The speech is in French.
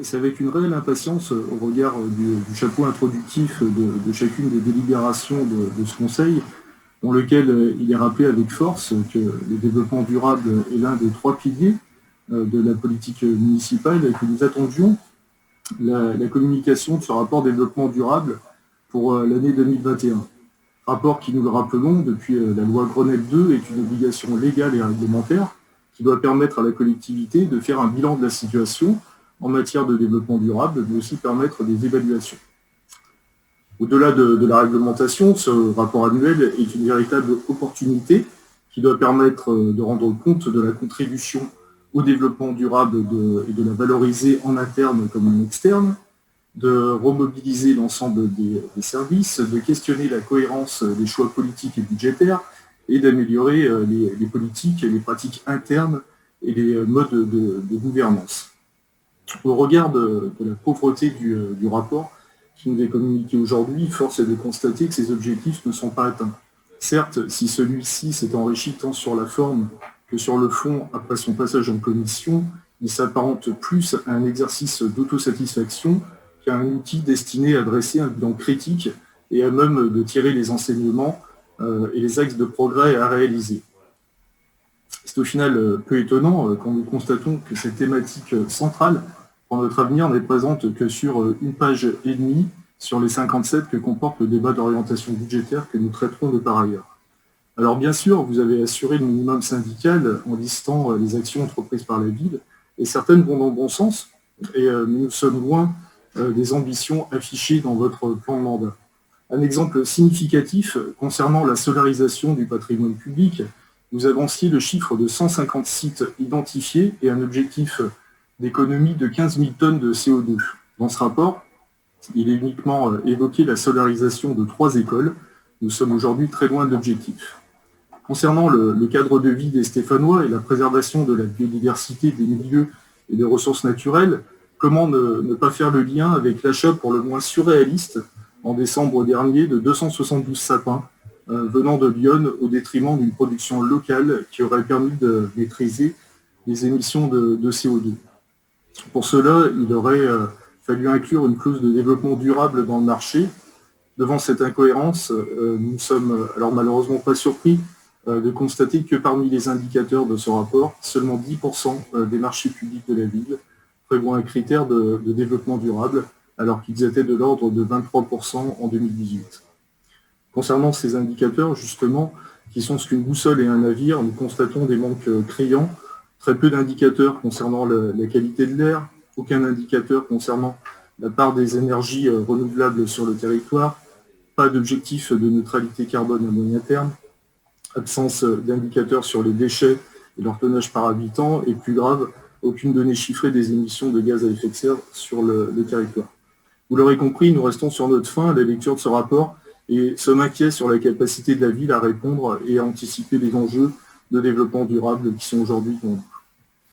C'est avec une réelle impatience au regard du chapeau introductif de chacune des délibérations de ce Conseil, dans lequel il est rappelé avec force que le développement durable est l'un des trois piliers de la politique municipale et que nous attendions la communication de ce rapport développement durable pour l'année 2021. Rapport qui, nous le rappelons, depuis la loi Grenelle 2, est une obligation légale et réglementaire qui doit permettre à la collectivité de faire un bilan de la situation en matière de développement durable, mais aussi permettre des évaluations. Au-delà de la réglementation, ce rapport annuel est une véritable opportunité qui doit permettre de rendre compte de la contribution au développement durable et de la valoriser en interne comme en externe, de remobiliser l'ensemble des services, de questionner la cohérence des choix politiques et budgétaires et d'améliorer les politiques et les pratiques internes et les modes de gouvernance. Au regard de la pauvreté du rapport qui nous est communiqué aujourd'hui, force est de constater que ces objectifs ne sont pas atteints. Certes, si celui-ci s'est enrichi tant sur la forme que sur le fond après son passage en commission, il s'apparente plus à un exercice d'autosatisfaction qu'à un outil destiné à dresser un bilan critique et à même de tirer les enseignements et les axes de progrès à réaliser. C'est au final peu étonnant quand nous constatons que cette thématique centrale pour notre avenir n'est présente que sur une page et demie sur les 57 que comporte le débat d'orientation budgétaire que nous traiterons de par ailleurs. Alors bien sûr, vous avez assuré le minimum syndical en listant les actions entreprises par la ville, et certaines vont dans le bon sens, et nous sommes loin des ambitions affichées dans votre plan de mandat. Un exemple significatif concernant la solarisation du patrimoine public, vous avanciez le chiffre de 150 sites identifiés et un objectif d'économie de 15 000 tonnes de CO2. Dans ce rapport, il est uniquement évoqué la solarisation de 3 écoles. Nous sommes aujourd'hui très loin de l'objectif. Concernant le cadre de vie des Stéphanois et la préservation de la biodiversité des milieux et des ressources naturelles, comment ne pas faire le lien avec l'achat pour le moins surréaliste en décembre dernier de 272 sapins venant de Lyon au détriment d'une production locale qui aurait permis de maîtriser les émissions de CO2. Pour cela, il aurait fallu inclure une clause de développement durable dans le marché. Devant cette incohérence, nous ne sommes alors malheureusement pas surpris de constater que parmi les indicateurs de ce rapport, seulement 10% des marchés publics de la ville prévoient un critère de développement durable, alors qu'ils étaient de l'ordre de 23% en 2018. Concernant ces indicateurs, justement, qui sont ce qu'une boussole et un navire, nous constatons des manques criants, très peu d'indicateurs concernant la qualité de l'air, aucun indicateur concernant la part des énergies renouvelables sur le territoire, pas d'objectif de neutralité carbone à moyen terme, absence d'indicateurs sur les déchets et leur tonnage par habitant, et plus grave, aucune donnée chiffrée des émissions de gaz à effet de serre sur le territoire. Vous l'aurez compris, nous restons sur notre faim à la lecture de ce rapport et sommes inquiets sur la capacité de la ville à répondre et à anticiper les enjeux de développement durable qui sont aujourd'hui devant nous.